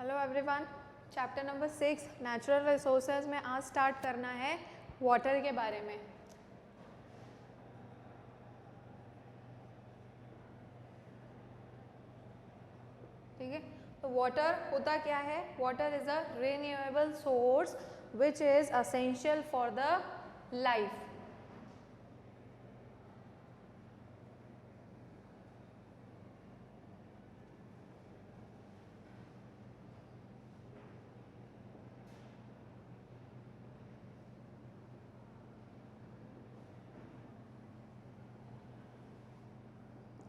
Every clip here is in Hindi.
Hello everyone, chapter number 6 natural resources में आज स्टार्ट करना है वाटर के बारे में। ठीक है, तो वाटर होता क्या है? Water is a renewable source which is essential for the life.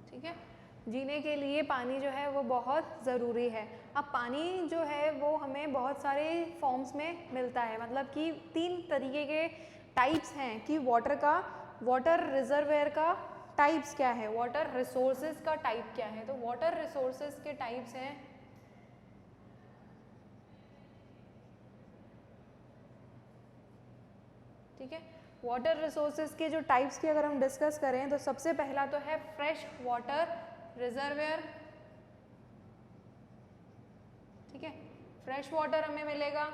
ठीक है, जीने के लिए पानी जो है वो बहुत ज़रूरी है। अब पानी जो है वो हमें बहुत सारे फॉर्म्स में मिलता है, मतलब कि 3 तरीके के टाइप्स हैं कि वाटर का, वाटर रिजर्वेयर का टाइप्स क्या है, वाटर रिसोर्सेज का टाइप क्या है। तो वाटर रिसोर्सेज के टाइप्स हैं, ठीक है। वाटर रिसोर्सेज के जो टाइप्स की अगर हम डिस्कस करें तो सबसे पहला तो है फ्रेश वाटर रिजर्वेयर। ठीक है, फ्रेश वाटर हमें मिलेगा।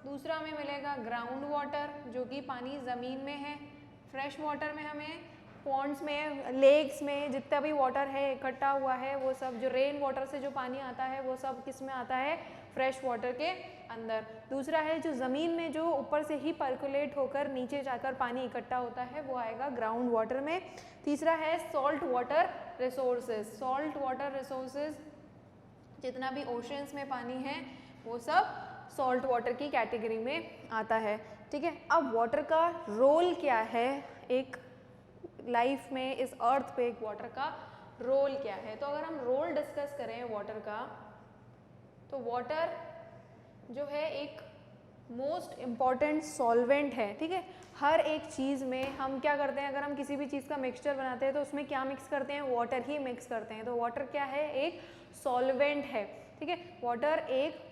दूसरा हमें मिलेगा ग्राउंड वाटर, जो कि पानी ज़मीन में है। फ्रेश वाटर में हमें पॉन्ड्स में, लेक्स में जितना भी वाटर है इकट्ठा हुआ है वो सब, जो रेन वाटर से जो पानी आता है वो सब किस में आता है? फ्रेश वाटर के अंदर। दूसरा है जो ज़मीन में जो ऊपर से ही पर्कुलेट होकर नीचे जाकर पानी इकट्ठा होता है वो आएगा ग्राउंड वाटर में। तीसरा है salt water resources. Salt water resources जितना भी ओशंस में पानी है वो सब सॉल्ट वाटर की कैटेगरी में आता है। ठीक है, अब वाटर का रोल क्या है एक लाइफ में, इस अर्थ पे एक वाटर का रोल क्या है? तो अगर हम रोल डिस्कस करें वाटर का, तो वाटर जो है एक मोस्ट इम्पॉर्टेंट सॉल्वेंट है। ठीक है, हर एक चीज़ में हम क्या करते हैं, अगर हम किसी भी चीज़ का मिक्सचर बनाते हैं तो उसमें क्या मिक्स करते हैं? वाटर ही मिक्स करते हैं। तो वाटर क्या है? एक सॉल्वेंट है। ठीक है, वाटर एक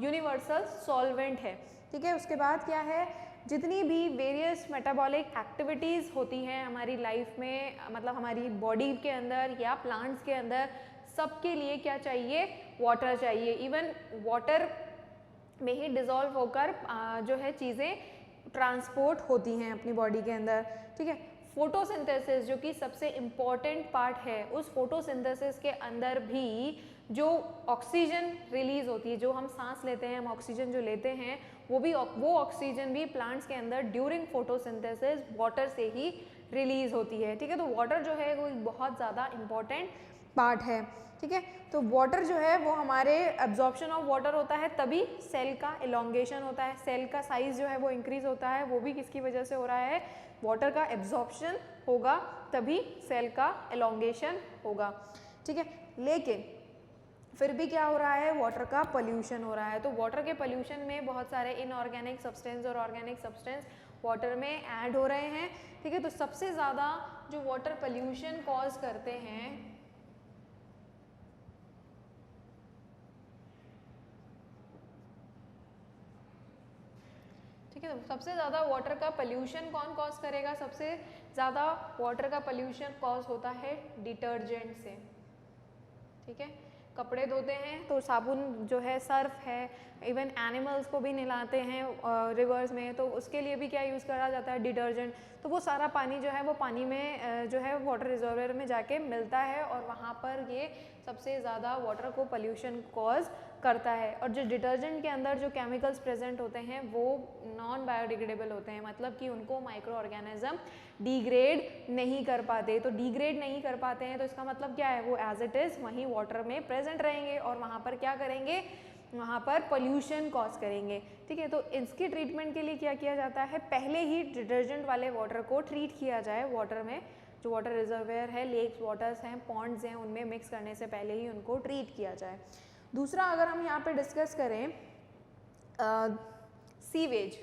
यूनिवर्सल सॉल्वेंट है। ठीक है, उसके बाद क्या है, जितनी भी वेरियस मेटाबॉलिक एक्टिविटीज़ होती हैं हमारी लाइफ में, मतलब हमारी बॉडी के अंदर या प्लांट्स के अंदर, सबके लिए क्या चाहिए? वाटर चाहिए। इवन वाटर में ही डिज़ोल्व होकर जो है चीज़ें ट्रांसपोर्ट होती हैं अपनी बॉडी के अंदर। ठीक है, फोटोसिंथेसिस जो कि सबसे इम्पॉर्टेंट पार्ट है, उस फोटोसिंथेसिस के अंदर भी जो ऑक्सीजन रिलीज होती है, जो हम सांस लेते हैं, हम ऑक्सीजन जो लेते हैं वो ऑक्सीजन भी प्लांट्स के अंदर ड्यूरिंग फोटोसिंथेसिस वाटर से ही रिलीज होती है। ठीक है, तो वाटर जो है वो एक बहुत ज़्यादा इम्पॉर्टेंट पार्ट है। ठीक है, तो वाटर जो है वो हमारे एब्जॉर्प्शन ऑफ वाटर होता है तभी सेल का एलोंगेशन होता है, सेल का साइज जो है वो इंक्रीज होता है, वो भी किसकी वजह से हो रहा है? वाटर का एब्जॉर्प्शन होगा तभी सेल का एलोंगेशन होगा। ठीक है, लेकिन फिर भी क्या हो रहा है? वाटर का पोल्यूशन हो रहा है। तो वाटर के पोल्यूशन में बहुत सारे इनऑर्गेनिक सब्सटेंस और ऑर्गेनिक सब्सटेंस वाटर में ऐड हो रहे हैं। ठीक है, तो सबसे ज़्यादा जो वाटर पोल्यूशन कॉज करते हैं, ठीक है, तो सबसे ज़्यादा वाटर का पोल्यूशन कौन कॉज करेगा? सबसे ज़्यादा वाटर का पोल्यूशन कॉज होता है डिटर्जेंट से। ठीक है, कपड़े धोते हैं तो साबुन जो है, सर्फ है, इवन एनिमल्स को भी नहलाते हैं रिवर्स में, तो उसके लिए भी क्या यूज़ करा जाता है? डिटर्जेंट। तो वो सारा पानी जो है वो पानी में जो है वाटर रिजर्वर में जाके मिलता है और वहाँ पर ये सबसे ज़्यादा वाटर को पोल्यूशन कॉज करता है। और जो डिटर्जेंट के अंदर जो केमिकल्स प्रेजेंट होते हैं वो नॉन बायोडिग्रेडेबल होते हैं, मतलब कि उनको माइक्रो ऑर्गेनिज्म डिग्रेड नहीं कर पाते। तो डिग्रेड नहीं कर पाते हैं तो इसका मतलब क्या है? वो एज इट इज़ वहीं वाटर में प्रेजेंट रहेंगे और वहाँ पर क्या करेंगे? वहाँ पर पोल्यूशन कॉज करेंगे। ठीक है, तो इसकी ट्रीटमेंट के लिए क्या किया जाता है? पहले ही डिटर्जेंट वाले वाटर को ट्रीट किया जाए वाटर में, जो वाटर रिजर्वेयर है, लेक्स वाटर्स हैं, पॉन्ड्स हैं, उनमें मिक्स करने से पहले ही उनको ट्रीट किया जाए। दूसरा अगर हम यहाँ पे डिस्कस करें सीवेज।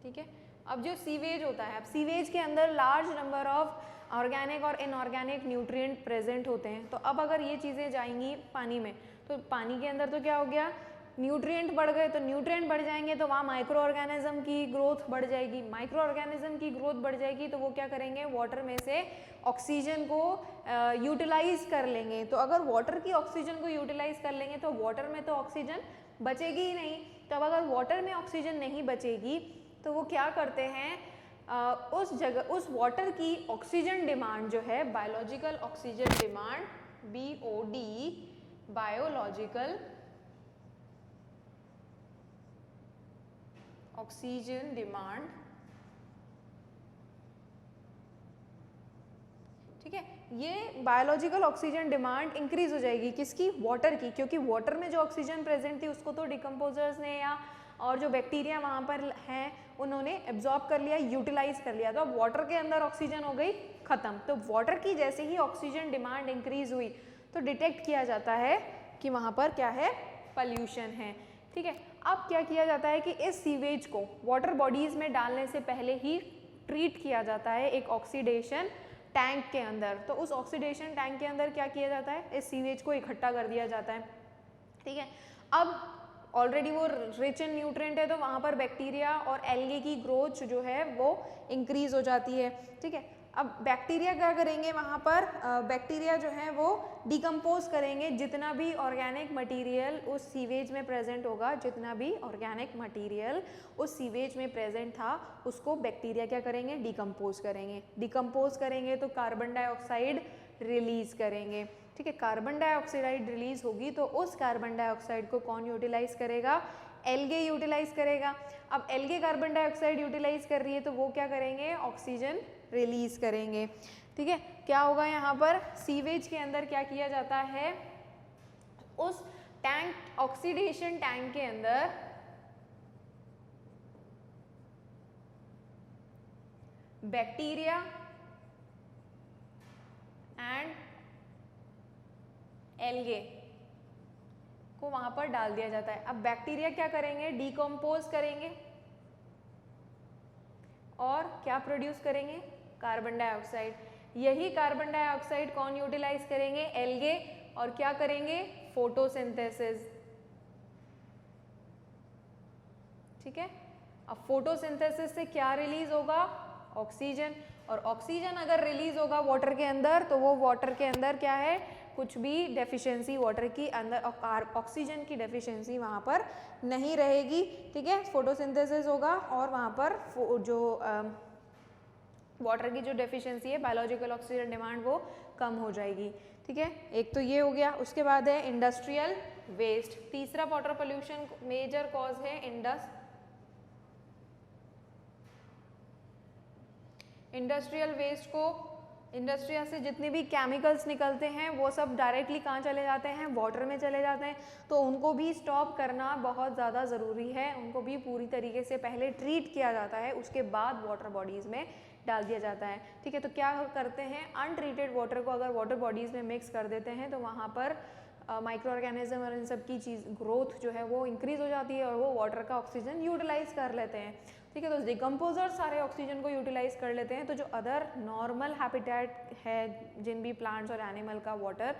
ठीक है, अब जो सीवेज होता है, अब सीवेज के अंदर लार्ज नंबर ऑफ ऑर्गेनिक और इनऑर्गेनिक न्यूट्रिएंट प्रेजेंट होते हैं। तो अब अगर ये चीज़ें जाएंगी पानी में तो पानी के अंदर तो क्या हो गया? न्यूट्रिएंट बढ़ गए तो न्यूट्रिएंट बढ़ जाएंगे तो वहाँ माइक्रो ऑर्गेनिज्म की ग्रोथ बढ़ जाएगी, माइक्रो ऑर्गेनिज्म की ग्रोथ बढ़ जाएगी तो वो क्या करेंगे, वाटर में से ऑक्सीजन को यूटिलाइज कर लेंगे। तो अगर वाटर की ऑक्सीजन को यूटिलाइज कर लेंगे तो वाटर में तो ऑक्सीजन बचेगी ही नहीं। तब अगर वाटर में ऑक्सीजन नहीं बचेगी तो वो क्या करते हैं, उस जगह उस वाटर की ऑक्सीजन डिमांड जो है, biological oxygen demand, BOD, biological oxygen demand, ठीक है, ये बायोलॉजिकल ऑक्सीजन डिमांड इंक्रीज हो जाएगी किसकी, वाटर की, क्योंकि वाटर में जो ऑक्सीजन प्रेजेंट थी उसको तो डिकम्पोजर्स ने या और जो बैक्टीरिया वहाँ पर हैं उन्होंने एब्जॉर्ब कर लिया, यूटिलाइज कर लिया, तो अब वाटर के अंदर ऑक्सीजन हो गई खत्म। तो वाटर की जैसे ही ऑक्सीजन डिमांड इंक्रीज हुई तो डिटेक्ट किया जाता है कि वहाँ पर क्या है, पॉल्यूशन है, ठीक है। अब क्या किया जाता है कि इस सीवेज को वाटर बॉडीज में डालने से पहले ही ट्रीट किया जाता है एक ऑक्सीडेशन टैंक के अंदर। तो उस ऑक्सीडेशन टैंक के अंदर क्या किया जाता है, इस सीवेज को इकट्ठा कर दिया जाता है, ठीक है। अब ऑलरेडी वो रिच इन न्यूट्रिएंट है तो वहाँ पर बैक्टीरिया और एल्गे की ग्रोथ जो है वो इंक्रीज हो जाती है, ठीक है। अब बैक्टीरिया क्या करेंगे, वहाँ पर बैक्टीरिया जो है वो डिकम्पोज करेंगे जितना भी ऑर्गेनिक मटेरियल उस सीवेज में प्रेजेंट होगा, जितना भी ऑर्गेनिक मटेरियल उस सीवेज में प्रेजेंट था उसको बैक्टीरिया क्या करेंगे, डिकम्पोज करेंगे। डिकम्पोज करेंगे तो कार्बन डाइऑक्साइड रिलीज करेंगे, ठीक है। कार्बन डाइऑक्साइड रिलीज होगी तो उस कार्बन डाइऑक्साइड को कौन यूटिलाइज करेगा, एल्गे यूटिलाइज करेगा। अब एल्गे कार्बन डाइऑक्साइड यूटिलाइज कर रही है तो वो क्या करेंगे, ऑक्सीजन रिलीज करेंगे, ठीक है। क्या होगा यहाँ पर, सीवेज के अंदर क्या किया जाता है, उस टैंक, ऑक्सीडेशन टैंक के अंदर बैक्टीरिया एंड एल्गे को वहां पर डाल दिया जाता है। अब बैक्टीरिया क्या करेंगे, डिकम्पोज करेंगे और क्या प्रोड्यूस करेंगे, कार्बन डाइऑक्साइड। यही कार्बन डाइऑक्साइड कौन यूटिलाइज करेंगे, एल्गे, और क्या करेंगे, फोटोसिंथेसिस, ठीक है। अब फोटोसिंथेसिस से क्या रिलीज होगा, ऑक्सीजन, और ऑक्सीजन अगर रिलीज होगा वाटर के अंदर तो वो वाटर के अंदर क्या है, कुछ भी डेफिशिएंसी वाटर की अंदर, ऑक्सीजन की डेफिशिएंसी वहाँ पर नहीं रहेगी, ठीक है। फोटोसिंथेसिस होगा और वहाँ पर जो वाटर की जो डेफिशिएंसी है, बायोलॉजिकल ऑक्सीजन डिमांड, वो कम हो जाएगी, ठीक है। एक तो ये हो गया। उसके बाद है इंडस्ट्रियल वेस्ट। तीसरा वाटर पोल्यूशन मेजर कॉज है इंडस्ट्रियल वेस्ट को, इंडस्ट्रिया से जितने भी केमिकल्स निकलते हैं वो सब डायरेक्टली कहाँ चले जाते हैं, वाटर में चले जाते हैं। तो उनको भी स्टॉप करना बहुत ज़्यादा ज़रूरी है, उनको भी पूरी तरीके से पहले ट्रीट किया जाता है, उसके बाद वाटर बॉडीज़ में डाल दिया जाता है, ठीक है। तो क्या करते हैं, अनट्रीटेड वाटर को अगर वाटर बॉडीज़ में मिक्स कर देते हैं तो वहाँ पर माइक्रो ऑर्गेनिज्म और इन सब की चीज़ ग्रोथ जो है वो इंक्रीज़ हो जाती है और वो वाटर का ऑक्सीजन यूटिलाइज कर लेते हैं, ठीक है। तो डिकम्पोजर सारे ऑक्सीजन को यूटिलाइज कर लेते हैं, तो जो अदर नॉर्मल हैबिटेट है जिन भी प्लांट्स और एनिमल का वाटर,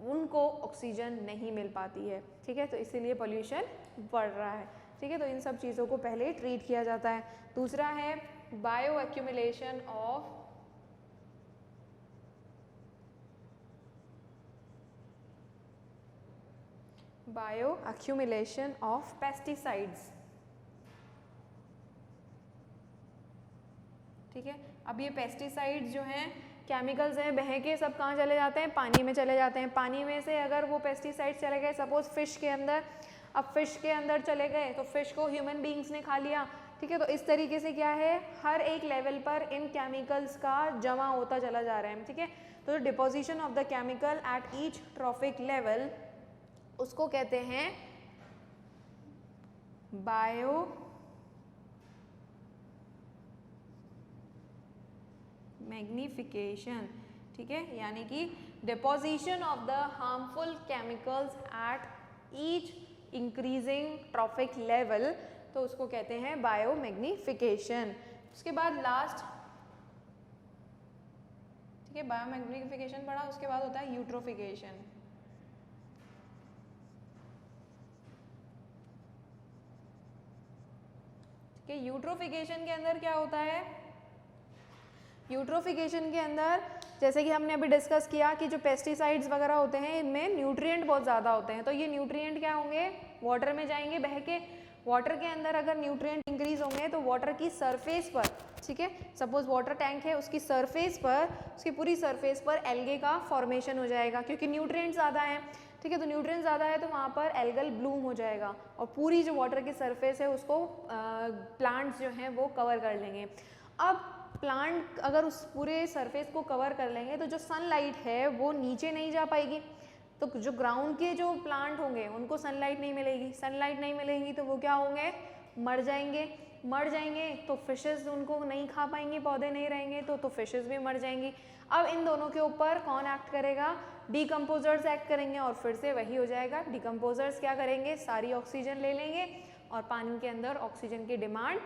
उनको ऑक्सीजन नहीं मिल पाती है, ठीक है। तो इसीलिए पोल्यूशन बढ़ रहा है, ठीक है। तो इन सब चीज़ों को पहले ट्रीट किया जाता है। दूसरा है बायो एक्यूमुलेशन ऑफ पेस्टिसाइड्स, ठीक है। अब ये पेस्टिसाइड्स जो हैं, केमिकल्स हैं, बह के सब कहाँ चले जाते हैं, पानी में चले जाते हैं। पानी में से अगर वो पेस्टिसाइड्स चले गए सपोज फिश के अंदर, अब फिश के अंदर चले गए तो फिश को ह्यूमन बींग्स ने खा लिया, ठीक है। तो इस तरीके से क्या है, हर एक लेवल पर इन केमिकल्स का जमा होता चला जा रहा है, ठीक है। तो deposition of the chemical at each trophic level, उसको कहते हैं बायो मैग्निफिकेशन, ठीक है। यानी कि deposition of the harmful chemicals at each increasing trophic level, तो उसको कहते हैं बायो मैग्निफिकेशन। उसके बाद लास्ट, ठीक है, बायो मैग्निफिकेशन पढ़ा, उसके बाद होता है यूट्रोफिकेशन। कि यूट्रोफिकेशन के अंदर क्या होता है, यूट्रोफिकेशन के अंदर जैसे कि हमने अभी डिस्कस किया कि जो पेस्टिसाइड्स वगैरह होते हैं इनमें न्यूट्रिएंट बहुत ज़्यादा होते हैं, तो ये न्यूट्रिएंट क्या होंगे, वाटर में जाएंगे बह के। वाटर के अंदर अगर न्यूट्रिएंट इंक्रीज होंगे तो वाटर की सरफेस पर, ठीक है, सपोज वाटर टैंक है, उसकी सरफेस पर, उसकी पूरी सरफेस पर एल्गे का फॉर्मेशन हो जाएगा क्योंकि न्यूट्रिएंट ज़्यादा है, ठीक है, तो न्यूट्रिएंट ज़्यादा है तो वहाँ पर एल्गल ब्लूम हो जाएगा और पूरी जो वाटर की सरफेस है उसको प्लांट्स जो हैं वो कवर कर लेंगे। अब प्लांट अगर उस पूरे सरफेस को कवर कर लेंगे तो जो सनलाइट है वो नीचे नहीं जा पाएगी, तो जो ग्राउंड के जो प्लांट होंगे उनको सनलाइट नहीं मिलेगी, सनलाइट नहीं मिलेगी तो वो क्या होंगे, मर जाएंगे, मर जाएंगे तो फिशेस उनको नहीं खा पाएंगी, पौधे नहीं रहेंगे तो फिशेस भी मर जाएंगी। अब इन दोनों के ऊपर कौन एक्ट करेगा, डिकम्पोजर्स एक्ट करेंगे और फिर से वही हो जाएगा, डिकम्पोजर्स क्या करेंगे, सारी ऑक्सीजन ले लेंगे और पानी के अंदर ऑक्सीजन की डिमांड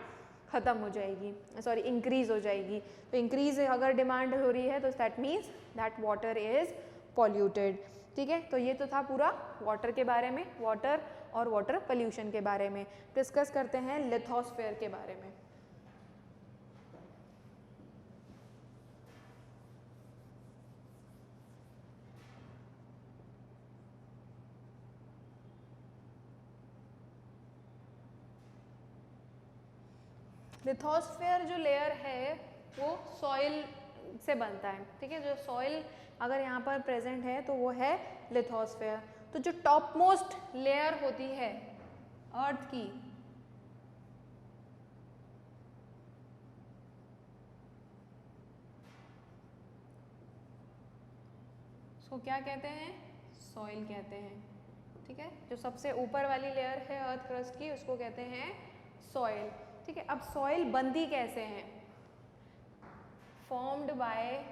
ख़त्म हो जाएगी, सॉरी इंक्रीज हो जाएगी। तो इंक्रीज अगर डिमांड हो रही है तो that means that water is polluted, ठीक है। तो ये तो था पूरा वाटर के बारे में, वाटर और वाटर पोल्यूशन के बारे में। डिस्कस करते हैं लिथोस्फेयर के बारे में। लिथोस्फेयर जो लेयर है वो सॉइल से बनता है, ठीक है, जो सॉइल अगर यहाँ पर प्रेजेंट है तो वो है लिथोस्फेयर। तो जो टॉप मोस्ट लेयर होती है अर्थ की, उसको क्या कहते हैं, सॉइल कहते हैं, ठीक है। जो सबसे ऊपर वाली लेयर है अर्थ क्रस्ट की उसको कहते हैं सॉइल, ठीक है। अब सॉइल बनती कैसे है, फॉर्म्ड बाय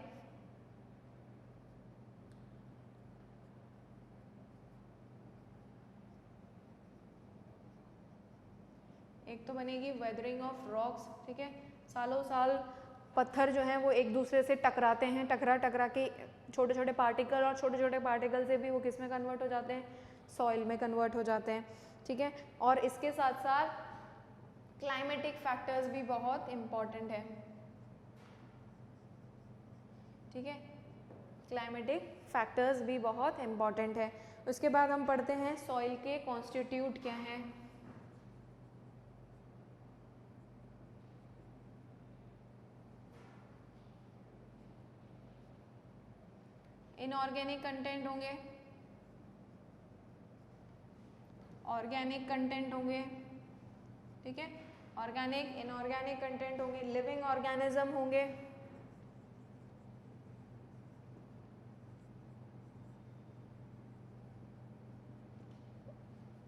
एक तो बनेगी वेदरिंग ऑफ रॉक्स, ठीक है, सालों साल पत्थर जो हैं वो एक दूसरे से टकराते हैं, टकरा के छोटे छोटे पार्टिकल और छोटे छोटे पार्टिकल से भी वो किस में कन्वर्ट हो जाते हैं, सॉइल में कन्वर्ट हो जाते हैं, ठीक है। और इसके साथ साथ क्लाइमेटिक फैक्टर्स भी बहुत इम्पॉर्टेंट है, ठीक है, क्लाइमेटिक फैक्टर्स भी बहुत इम्पॉर्टेंट है। उसके बाद हम पढ़ते हैं सॉइल के कॉन्स्टिट्यूट क्या हैं। इनऑर्गेनिक कंटेंट होंगे, ऑर्गेनिक कंटेंट होंगे, ठीक है, ऑर्गेनिक इनऑर्गेनिक कंटेंट होंगे, लिविंग ऑर्गेनिज्म होंगे,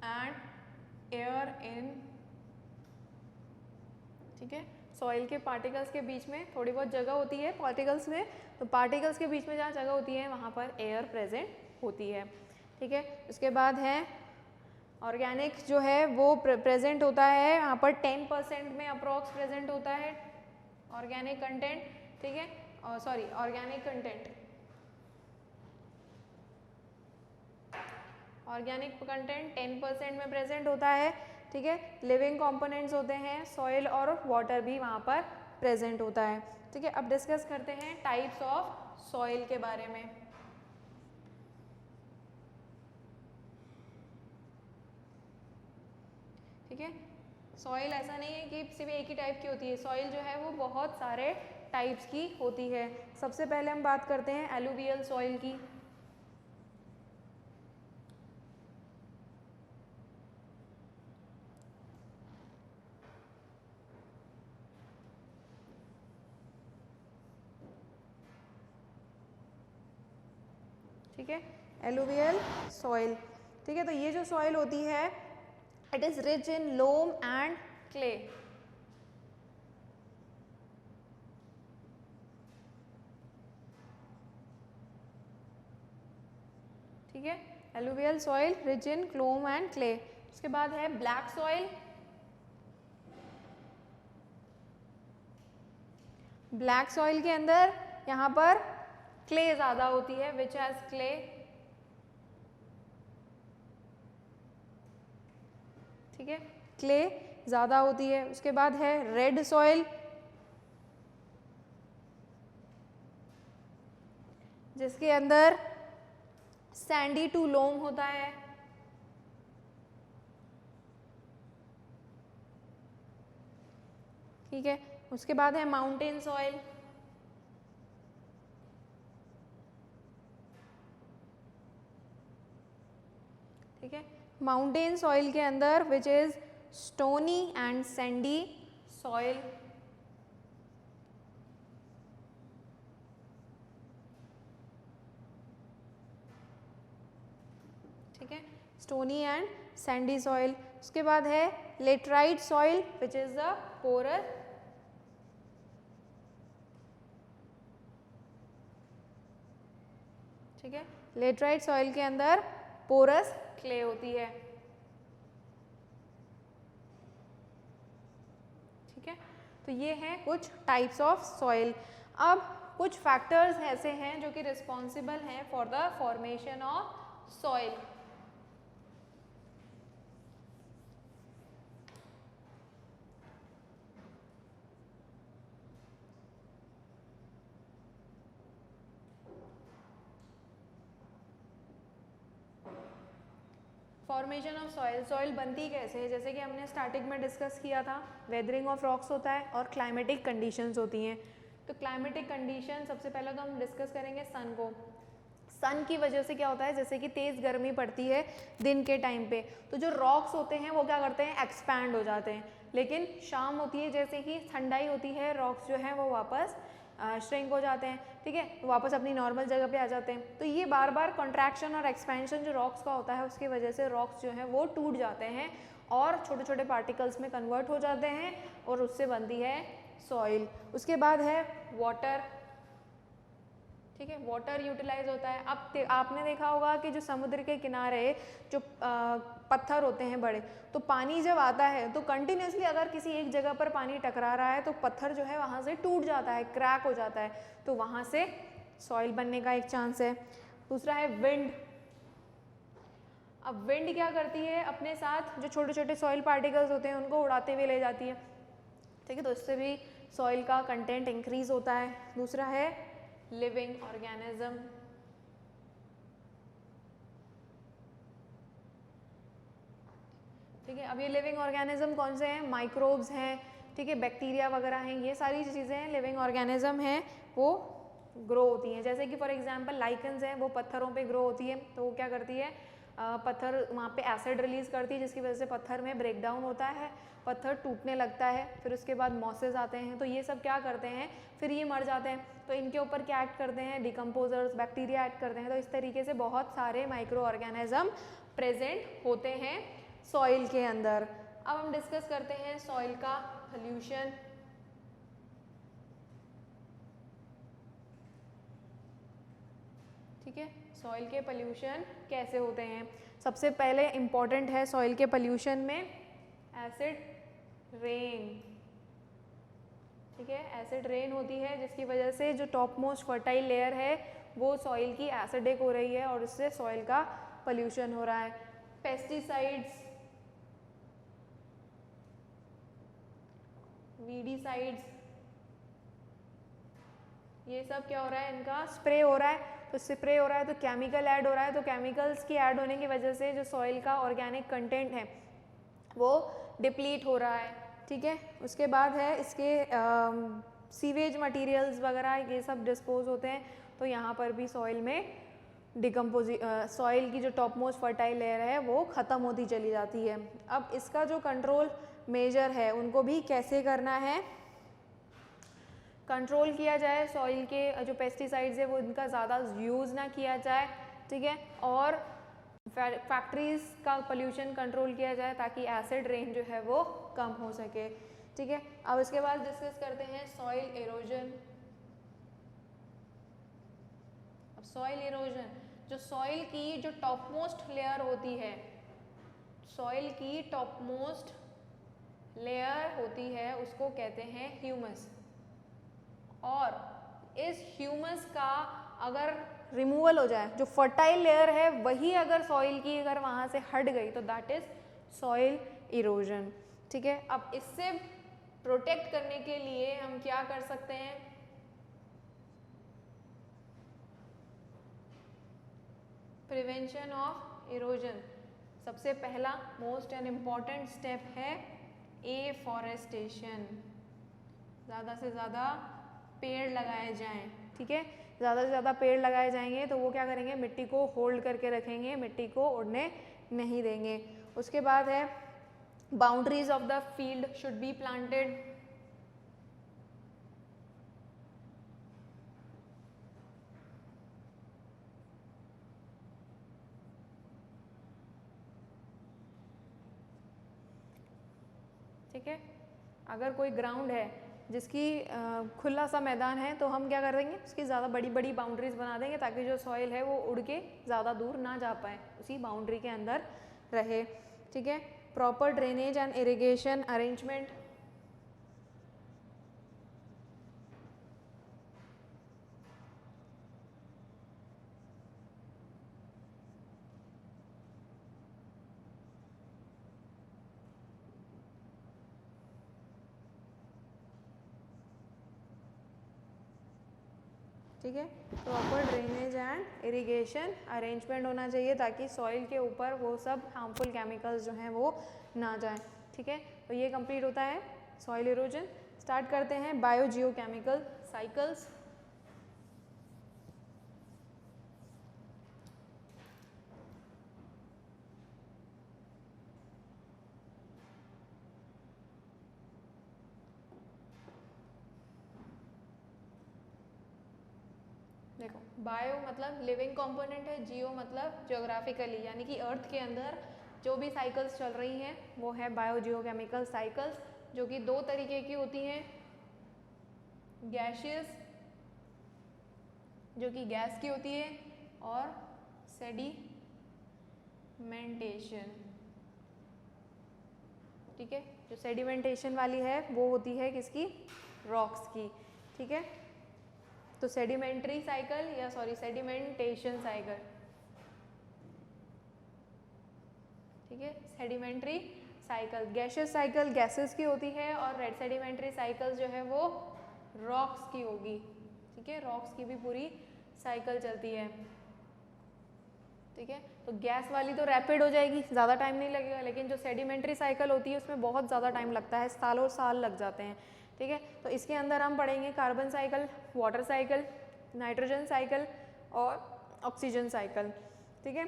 एंड एयर इन, ठीक है। सॉइल के पार्टिकल्स के बीच में थोड़ी बहुत जगह होती है पार्टिकल्स में, तो पार्टिकल्स के बीच में जहाँ जगह होती है वहाँ पर एयर प्रेजेंट होती है, ठीक है। उसके बाद है ऑर्गेनिक जो है वो प्रेजेंट होता है यहाँ पर 10% में अप्रॉक्स प्रेजेंट होता है ऑर्गेनिक कंटेंट, ठीक है, sorry organic content, organic content 10% में प्रेजेंट होता है, ठीक है। लिविंग कंपोनेंट्स होते हैं, सॉइल और वाटर भी वहाँ पर प्रेजेंट होता है, ठीक है। अब डिस्कस करते हैं टाइप्स ऑफ सॉइल के बारे में। ठीक है, सॉइल ऐसा नहीं है कि सिर्फ एक ही टाइप की होती है, सॉइल जो है वो बहुत सारे टाइप्स की होती है। सबसे पहले हम बात करते हैं एलुवियल सॉइल की। ठीक है, एलुवियल सॉइल, ठीक है। तो ये जो सॉइल होती है it is rich in loam and clay, ठीक है, alluvial soil rich in loam and clay. उसके बाद है ब्लैक सॉइल, ब्लैक सॉइल के अंदर यहाँ पर क्ले ज़्यादा होती है, विच हैज़ क्ले, ठीक है, क्ले ज़्यादा होती है। उसके बाद है रेड सॉइल, जिसके अंदर सैंडी टू लोम होता है। ठीक है, उसके बाद है माउंटेन सॉइल, ठीक है। माउंटेन सॉइल के अंदर which is stony and sandy soil, ठीक है, स्टोनी एंड सैंडी सॉइल। उसके बाद है laterite soil which is the porous, ठीक है। लेटराइट सॉइल के अंदर पोरस क्ले होती है, ठीक है। तो ये हैं कुछ टाइप्स ऑफ सॉइल। अब कुछ फैक्टर्स ऐसे हैं जो कि रिस्पॉन्सिबल हैं for the formation of soil. Formation of soil, soil बनती कैसे है? जैसे कि हमने स्टार्टिंग में डिस्कस किया था, वेदरिंग ऑफ रॉक्स होता है और क्लाइमेटिक कंडीशंस होती हैं। तो क्लाइमेटिक कंडीशन सबसे पहले तो हम डिस्कस करेंगे सन को। सन की वजह से क्या होता है, जैसे कि तेज़ गर्मी पड़ती है दिन के टाइम पे, तो जो रॉक्स होते हैं वो क्या करते हैं, एक्सपैंड हो जाते हैं। लेकिन शाम होती है, जैसे कि ठंडाई होती है, रॉक्स जो हैं वो वापस श्रिंक हो जाते हैं, ठीक है, तो वापस अपनी नॉर्मल जगह पे आ जाते हैं। तो ये बार बार कॉन्ट्रैक्शन और एक्सपेंशन जो रॉक्स का होता है उसकी वजह से रॉक्स जो हैं वो टूट जाते हैं और छोटे छोटे पार्टिकल्स में कन्वर्ट हो जाते हैं और उससे बनती है सॉइल। उसके बाद है वाटर, ठीक है, वाटर यूटिलाइज होता है। अब आपने देखा होगा कि जो समुद्र के किनारे जो पत्थर होते हैं बड़े, तो पानी जब आता है तो कंटिन्यूसली अगर किसी एक जगह पर पानी टकरा रहा है तो पत्थर जो है वहाँ से टूट जाता है, क्रैक हो जाता है, तो वहाँ से सॉइल बनने का एक चांस है। दूसरा है विंड। अब विंड क्या करती है, अपने साथ जो छोटे छोटे सॉइल पार्टिकल्स होते हैं उनको उड़ाते हुए ले जाती है, ठीक है, तो इससे भी सॉइल का कंटेंट इंक्रीज होता है। दूसरा है लिविंग ऑर्गेनिज्म, ठीक है। अब ये लिविंग ऑर्गेनिज्म कौन से हैं, माइक्रोब्स हैं, ठीक है, बैक्टीरिया वगैरह हैं, ये सारी चीज़ें हैं लिविंग ऑर्गेनिज्म हैं, वो ग्रो होती हैं। जैसे कि फॉर एग्जांपल लाइकन्स हैं, वो पत्थरों पे ग्रो होती है, तो वो क्या करती है, पत्थर वहाँ पे एसिड रिलीज करती है जिसकी वजह से पत्थर में ब्रेक डाउन होता है, पत्थर टूटने लगता है, फिर उसके बाद मॉसेस आते हैं, तो ये सब क्या करते हैं, फिर ये मर जाते हैं, तो इनके ऊपर क्या एक्ट करते हैं, डिकम्पोजर्स, बैक्टीरिया एक्ट करते हैं। तो इस तरीके से बहुत सारे माइक्रो ऑर्गेनिज्म प्रेजेंट होते हैं सॉइल के अंदर। अब हम डिस्कस करते हैं सॉइल का पोल्यूशन। ठीक है, सॉइल के पोल्यूशन कैसे होते हैं। सबसे पहले इम्पॉर्टेंट है सॉइल के पोल्यूशन में एसिड रेन, ठीक है, एसिड रेन होती है जिसकी वजह से जो टॉप मोस्ट फर्टाइल लेयर है वो सॉइल की एसिडिक हो रही है और उससे सॉइल का पोल्यूशन हो रहा है। पेस्टिसाइड्स, वीडीसाइड्स, ये सब क्या हो रहा है, इनका स्प्रे हो रहा है, तो स्प्रे हो रहा है तो केमिकल ऐड हो रहा है, तो केमिकल्स की ऐड होने की वजह से जो सॉइल का ऑर्गेनिक कंटेंट है वो डिप्लीट हो रहा है, ठीक है। उसके बाद है इसके सीवेज मटेरियल्स वगैरह ये सब डिस्पोज होते हैं, तो यहाँ पर भी सॉइल में सॉइल की जो टॉप मोस्ट फर्टाइल लेयर है वो ख़त्म होती चली जाती है। अब इसका जो कंट्रोल मेजर है उनको भी कैसे करना है, कंट्रोल किया जाए, सॉइल के जो पेस्टिसाइड्स है वो इनका ज़्यादा यूज़ ना किया जाए, ठीक है, और फैक्ट्रीज़ का पोल्यूशन कंट्रोल किया जाए ताकि एसिड रेन जो है वो कम हो सके, ठीक है। अब इसके बाद डिस्कस करते हैं सॉइल इरोजन। अब सॉइल इरोजन, जो सॉइल की जो टॉप मोस्ट लेयर होती है, सॉइल की टॉप मोस्ट लेयर होती है उसको कहते हैं ह्यूमस, और इस ह्यूमस का अगर रिमूवल हो जाए, जो फर्टाइल लेयर है वही अगर सॉइल की अगर वहाँ से हट गई तो दैट इज सॉइल इरोजन, ठीक है, अब इससे प्रोटेक्ट करने के लिए हम क्या कर सकते हैं, प्रिवेंशन ऑफ इरोजन। सबसे पहला मोस्ट एंड इम्पॉर्टेंट स्टेप है एफॉरेस्टेशन। ज़्यादा से ज़्यादा पेड़ लगाए जाएं, ठीक है, ज़्यादा से ज़्यादा पेड़ लगाए जाएंगे तो वो क्या करेंगे, मिट्टी को होल्ड करके रखेंगे, मिट्टी को उड़ने नहीं देंगे। उसके बाद है boundaries of the field should be planted. ठीक है, अगर कोई ग्राउंड है जिसकी खुला सा मैदान है तो हम क्या कर देंगे, उसकी ज़्यादा बड़ी बड़ी बाउंड्रीज बना देंगे ताकि जो सॉइल है वो उड़ के ज़्यादा दूर ना जा पाए, उसी बाउंड्री के अंदर रहे। ठीक है, proper drainage and irrigation arrangement. ठीक है, proper drainage and irrigation arrangement होना चाहिए ताकि सॉइल के ऊपर वो सब हार्मफुल केमिकल्स जो हैं वो ना जाएं। ठीक है, तो ये कंप्लीट होता है सॉइल इरोजन। स्टार्ट करते हैं बायो जियोकेमिकल साइकिल्स। देखो, बायो मतलब लिविंग कंपोनेंट है, जियो मतलब ज्योग्राफिकली, यानी कि अर्थ के अंदर जो भी साइकिल्स चल रही हैं वो है बायो जियोकेमिकल साइकिल्स, जो कि दो तरीके की होती हैं। गैशियस जो कि गैस की होती है, और सेडिमेंटेशन। ठीक है, जो सेडिमेंटेशन वाली है वो होती है किसकी, रॉक्स की। ठीक है, तो सेडिमेंट्री साइकिल या सेडिमेंटेशन साइकिल। ठीक है, sedimentary cycle. Gaseous cycle gases की होती है और रेड सेडिमेंट्री साइकिल जो है वो रॉक्स की होगी। ठीक है, रॉक्स की भी पूरी साइकिल चलती है। ठीक है, तो गैस वाली तो रैपिड हो जाएगी, ज़्यादा टाइम नहीं लगेगा, लेकिन जो सेडिमेंट्री साइकिल होती है उसमें बहुत ज़्यादा टाइम लगता है, सालों साल लग जाते हैं। ठीक है, तो इसके अंदर हम पढ़ेंगे carbon cycle, water cycle, nitrogen cycle और ऑक्सीजन साइकिल। ठीक है,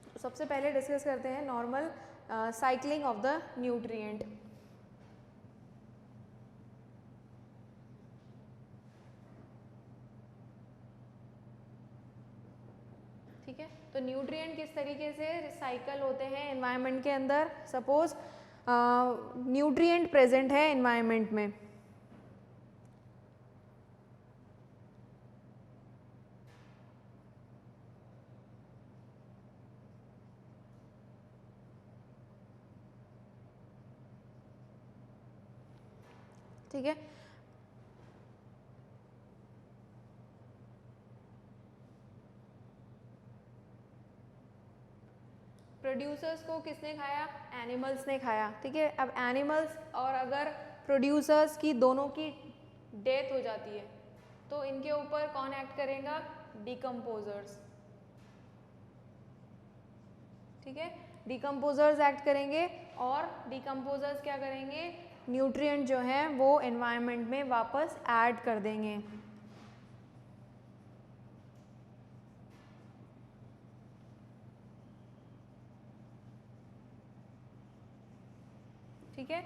तो सबसे पहले डिस्कस करते हैं normal cycling of the nutrient. ठीक है, तो न्यूट्रिएंट किस तरीके से साइकिल होते हैं एनवायरनमेंट के अंदर। सपोज न्यूट्रिएंट प्रेजेंट है एनवायरनमेंट में, ठीक है, प्रोड्यूसर्स को किसने खाया, एनिमल्स ने खाया। ठीक है, अब एनिमल्स और अगर प्रोड्यूसर्स की दोनों की डेथ हो जाती है तो इनके ऊपर कौन एक्ट करेगा, डिकम्पोजर्स। ठीक है, डिकम्पोजर्स एक्ट करेंगे और डिकम्पोजर्स क्या करेंगे, न्यूट्रिएंट जो है वो एनवायरनमेंट में वापस ऐड कर देंगे। ठीक है,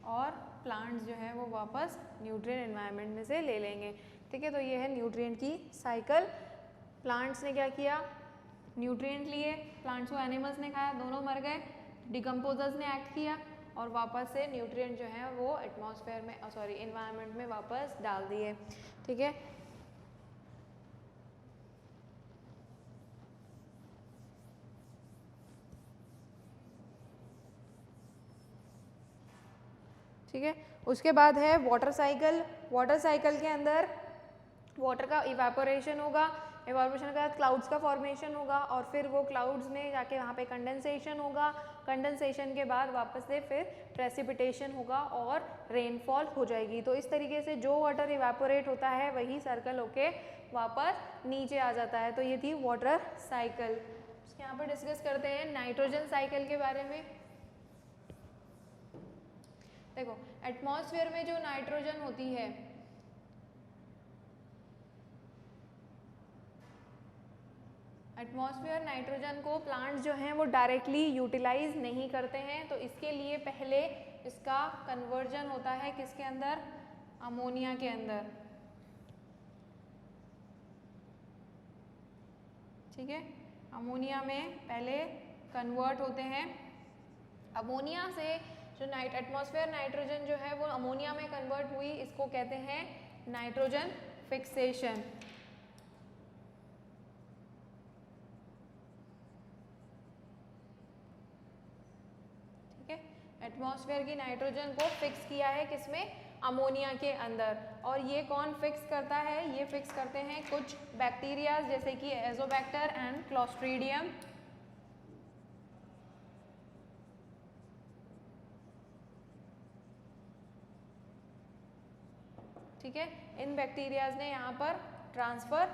और प्लांट्स जो है वो वापस न्यूट्रिएंट एनवायरनमेंट में से ले लेंगे। ठीक है, तो ये है न्यूट्रिएंट की साइकिल। प्लांट्स ने क्या किया, न्यूट्रिएंट लिए, प्लांट्स को एनिमल्स ने खाया, दोनों मर गए, डिकम्पोजर्स ने एक्ट किया और वापस से न्यूट्रिएंट जो है वो एटमॉस्फेयर में एनवायरनमेंट में वापस डाल दिए। ठीक है, ठीक है, उसके बाद है वाटर साइकिल। वाटर साइकिल के अंदर वाटर का इवेपोरेशन होगा, इवैपोरेशन के बाद क्लाउड्स का फॉर्मेशन होगा और फिर वो क्लाउड्स में जाके वहाँ पे कंडेंसेशन होगा, कंडेंसेशन के बाद वापस से फिर प्रेसिपिटेशन होगा और रेनफॉल हो जाएगी। तो इस तरीके से जो वाटर इवैपोरेट होता है वही सर्कल होके वापस नीचे आ जाता है। तो ये थी वाटर साइकिल। यहाँ पर डिस्कस करते हैं नाइट्रोजन साइकिल के बारे में। देखो एटमॉस्फेयर में जो नाइट्रोजन होती है, एटमॉस्फेयर नाइट्रोजन को प्लांट्स जो हैं वो डायरेक्टली यूटिलाइज नहीं करते हैं, तो इसके लिए पहले इसका कन्वर्जन होता है किसके अंदर, अमोनिया के अंदर। ठीक है, अमोनिया में पहले कन्वर्ट होते हैं। अमोनिया से जो एटमॉस्फेयर नाइट्रोजन जो है वो अमोनिया में कन्वर्ट हुई, इसको कहते हैं नाइट्रोजन फिक्सेशन। ठीक है, एटमॉस्फेयर की नाइट्रोजन को फिक्स किया है किसमें, अमोनिया के अंदर। और ये कौन फिक्स करता है, ये फिक्स करते हैं कुछ बैक्टीरिया जैसे कि एजोबैक्टर एंड क्लोस्ट्रीडियम। ठीक है, इन बैक्टीरियाज ने यहाँ पर ट्रांसफर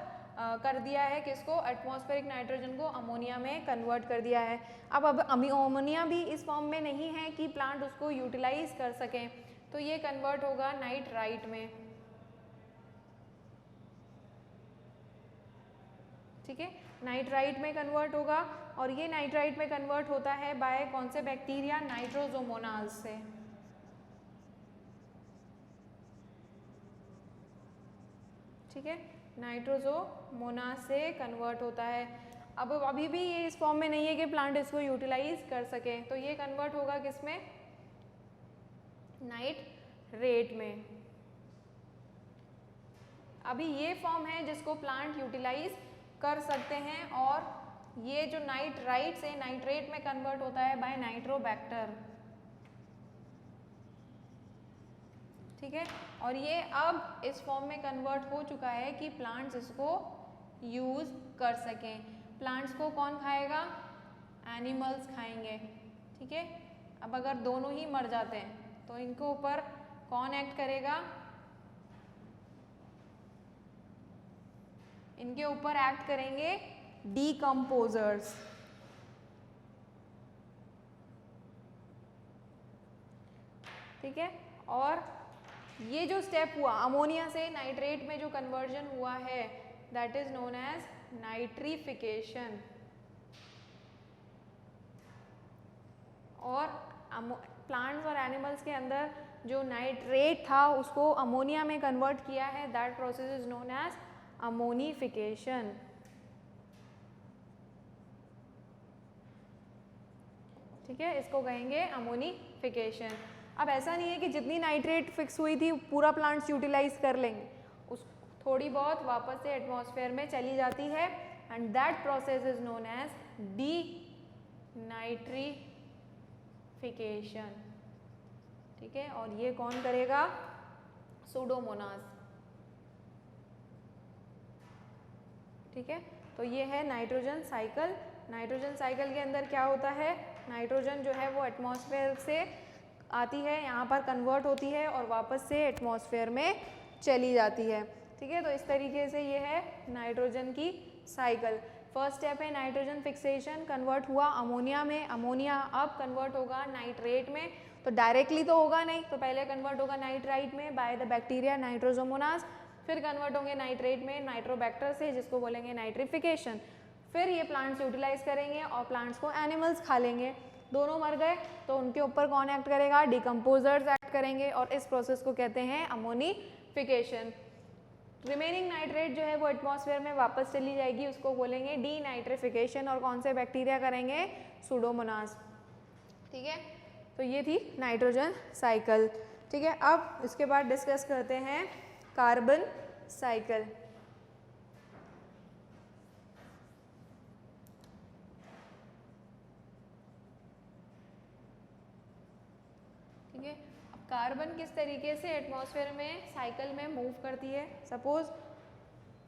कर दिया है किसको, एटमॉस्फेरिक नाइट्रोजन को अमोनिया में कन्वर्ट कर दिया है। अब अमोनिया भी इस फॉर्म में नहीं है कि प्लांट उसको यूटिलाइज कर सकें, तो ये कन्वर्ट होगा नाइट्राइट में। ठीक है, नाइट्राइट में कन्वर्ट होगा और ये नाइट्राइट में कन्वर्ट होता है बाय कौन से बैक्टीरिया, नाइट्रोसोमोनाज से। ठीक है, नाइट्रोसोमोनाज से कन्वर्ट होता है। अब अभी भी ये इस फॉर्म में नहीं है कि प्लांट इसको यूटिलाइज कर सके, तो ये कन्वर्ट होगा किसमें, नाइट्रेट में। अभी ये फॉर्म है जिसको प्लांट यूटिलाइज कर सकते हैं, और ये जो नाइट्राइट से नाइट्रेट में कन्वर्ट होता है बाय नाइट्रोबैक्टर। ठीक है, और ये अब इस फॉर्म में कन्वर्ट हो चुका है कि प्लांट्स इसको यूज कर सकें। प्लांट्स को कौन खाएगा, एनिमल्स खाएंगे। ठीक है, अब अगर दोनों ही मर जाते हैं तो इनके ऊपर कौन एक्ट करेगा, इनके ऊपर एक्ट करेंगे डीकम्पोजर्स। ठीक है, और ये जो स्टेप हुआ अमोनिया से नाइट्रेट में जो कन्वर्जन हुआ है, that is known as nitrification. और प्लांट्स और एनिमल्स के अंदर जो नाइट्रेट था उसको अमोनिया में कन्वर्ट किया है, that process is known as ammonification. ठीक है, इसको कहेंगे अमोनिफिकेशन। अब ऐसा नहीं है कि जितनी नाइट्रेट फिक्स हुई थी पूरा प्लांट्स यूटिलाइज कर लेंगे, उस थोड़ी बहुत वापस से एटमॉस्फेयर में चली जाती है, and that process is known as denitrification. ठीक है, और ये कौन करेगा, सूडोमोनास। ठीक है, तो ये है नाइट्रोजन साइकिल। नाइट्रोजन साइकिल के अंदर क्या होता है, नाइट्रोजन जो है वो एटमॉस्फेयर से आती है, यहाँ पर कन्वर्ट होती है और वापस से एटमॉस्फेयर में चली जाती है। ठीक है, तो इस तरीके से ये है नाइट्रोजन की साइकिल। फर्स्ट स्टेप है नाइट्रोजन फिक्सेशन, कन्वर्ट हुआ अमोनिया में, अमोनिया अब कन्वर्ट होगा नाइट्रेट में। तो डायरेक्टली तो होगा नहीं, तो पहले कन्वर्ट होगा नाइट्राइट में बाय द बैक्टीरिया नाइट्रोसोमोनास, फिर कन्वर्ट होंगे नाइट्रेट में नाइट्रोबैक्टर से, जिसको बोलेंगे नाइट्रिफिकेशन। फिर ये प्लांट्स यूटिलाइज करेंगे और प्लांट्स को एनिमल्स खा लेंगे। दोनों मर गए तो उनके ऊपर कौन एक्ट करेगा, डिकम्पोजर्स एक्ट करेंगे, और इस प्रोसेस को कहते हैं अमोनिफिकेशन। रिमेनिंग नाइट्रेट जो है वो एटमॉस्फेयर में वापस चली जाएगी, उसको बोलेंगे डीनाइट्रिफिकेशन, और कौन से बैक्टीरिया करेंगे, सूडोमोनास। ठीक है, तो ये थी नाइट्रोजन साइकिल। ठीक है, अब इसके बाद डिस्कस करते हैं कार्बन साइकिल। ठीक है, अब कार्बन किस तरीके से एटमॉस्फेयर में साइकिल में मूव करती है। सपोज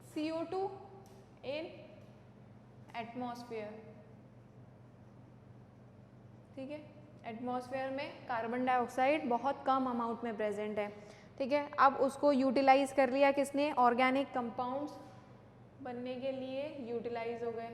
CO2 इन एटमॉस्फेयर, ठीक है। एटमॉस्फेयर में कार्बन डाइऑक्साइड बहुत कम अमाउंट में प्रेजेंट है, ठीक है। अब उसको यूटिलाइज कर लिया किसने, ऑर्गेनिक कंपाउंड्स बनने के लिए यूटिलाइज हो गए,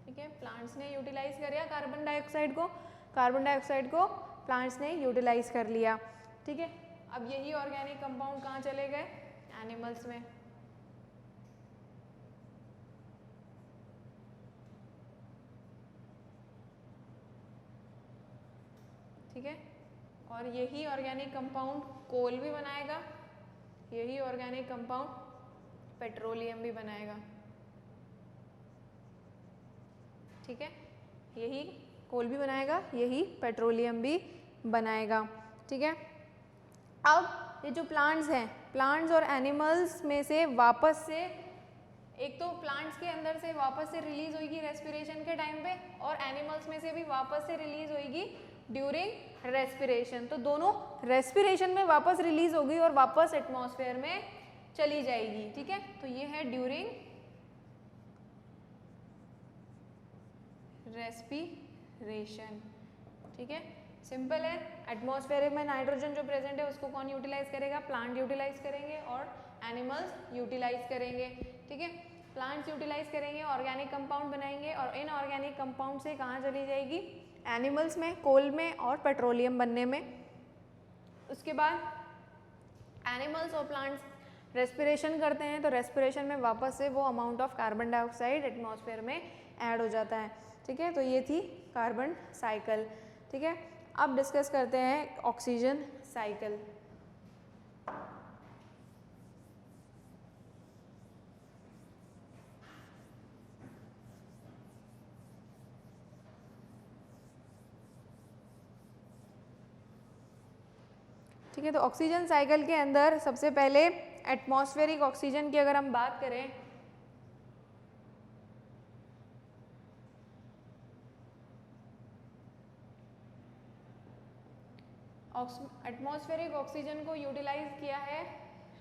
ठीक है। प्लांट्स ने यूटिलाइज किया कार्बन डाइऑक्साइड को, कार्बन डाइऑक्साइड को प्लांट्स ने यूटिलाइज कर लिया, ठीक है। अब यही ऑर्गेनिक कंपाउंड कहाँ चले गए, एनिमल्स में, ठीक है। और यही ऑर्गेनिक कंपाउंड कोल भी बनाएगा, यही ऑर्गेनिक कंपाउंड पेट्रोलियम भी बनाएगा, ठीक है। यही कोल भी बनाएगा, यही पेट्रोलियम भी बनाएगा, ठीक है। अब ये जो प्लांट्स हैं, प्लांट्स और एनिमल्स में से वापस से, एक तो प्लांट्स के अंदर से वापस से रिलीज होगी रेस्पिरेशन के टाइम पे, और एनिमल्स में से भी वापस से रिलीज होगी ड्यूरिंग रेस्पिरेशन। तो दोनों रेस्पिरेशन में वापस रिलीज होगी और वापस एटमॉस्फेयर में चली जाएगी, ठीक है। तो ये है ड्यूरिंग रेस्पिरेशन, ठीक है। सिंपल है। एटमॉस्फेयर में नाइट्रोजन जो प्रेजेंट है उसको कौन यूटिलाइज करेगा, प्लांट यूटिलाइज करेंगे और एनिमल्स यूटिलाइज करेंगे, ठीक है। प्लांट्स यूटिलाइज करेंगे, ऑर्गेनिक कंपाउंड बनाएंगे, और इन ऑर्गेनिक कंपाउंड से कहाँ चली जाएगी, एनिमल्स में, कोल में और पेट्रोलियम बनने में। उसके बाद एनिमल्स और प्लांट्स रेस्पिरेशन करते हैं, तो रेस्पिरेशन में वापस से वो amount of carbon dioxide atmosphere में ऐड हो जाता है, ठीक है। तो ये थी कार्बन साइकिल, ठीक है। अब डिस्कस करते हैं ऑक्सीजन साइकिल। ठीक है, तो ऑक्सीजन साइकिल के अंदर सबसे पहले एटमॉस्फेरिक ऑक्सीजन की अगर हम बात करें, एटमॉस्फेरिक ऑक्सीजन को यूटिलाइज किया है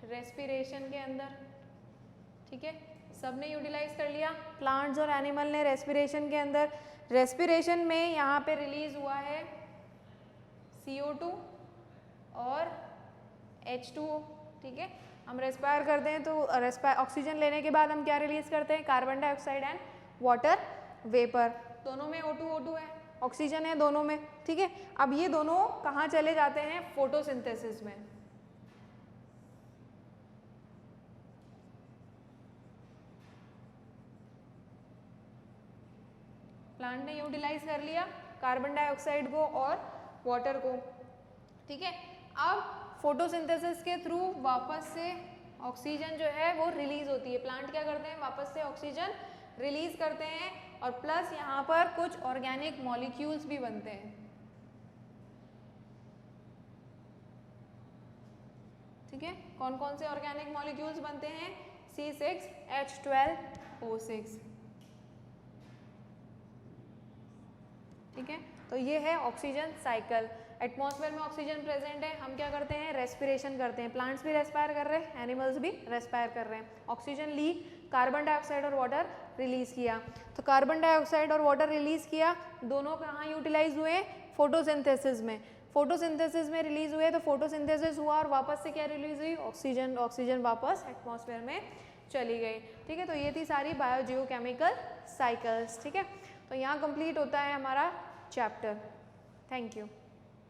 रेस्पिरेशन के अंदर, ठीक है। सबने यूटिलाइज कर लिया, प्लांट्स और एनिमल ने रेस्पिरेशन के अंदर। रेस्पिरेशन में यहाँ पे रिलीज हुआ है CO2 और H2O, ठीक है। हम रेस्पायर करते हैं तो ऑक्सीजन लेने के बाद हम क्या रिलीज करते हैं, carbon dioxide and water vapour. दोनों में O2 है, ऑक्सीजन है दोनों में, ठीक है। अब ये दोनों कहाँ चले जाते हैं, फोटोसिंथेसिस में, प्लांट ने यूटिलाइज कर लिया कार्बन डाइऑक्साइड को और वाटर को, ठीक है। अब फोटोसिंथेसिस के थ्रू वापस से ऑक्सीजन जो है वो रिलीज होती है। प्लांट क्या करते हैं, वापस से ऑक्सीजन रिलीज करते हैं, और प्लस यहाँ पर कुछ ऑर्गेनिक मॉलिक्यूल्स भी बनते हैं, ठीक है। कौन कौन से ऑर्गेनिक मॉलिक्यूल्स बनते हैं, C6H12O6, ठीक है। तो ये है ऑक्सीजन साइकिल। एटमॉस्फेयर में ऑक्सीजन प्रेजेंट है, हम क्या करते हैं, रेस्पिरेशन करते हैं। प्लांट्स भी रेस्पायर कर रहे हैं, एनिमल्स भी रेस्पायर कर रहे हैं। ऑक्सीजन ली, कार्बन डाइऑक्साइड और वाटर रिलीज किया। तो कार्बन डाइऑक्साइड और वाटर रिलीज किया, दोनों कहाँ यूटिलाइज हुए, फोटोसिंथेसिस में। फोटोसिंथेसिस में रिलीज हुए, तो फोटोसिंथेसिस हुआ और वापस से क्या रिलीज हुई, ऑक्सीजन। ऑक्सीजन वापस एटमॉस्फेयर में चली गई, ठीक है। तो ये थी सारी बायोजियोकेमिकल साइकिल्स, ठीक है। तो यहाँ कंप्लीट होता है हमारा चैप्टर। Thank you.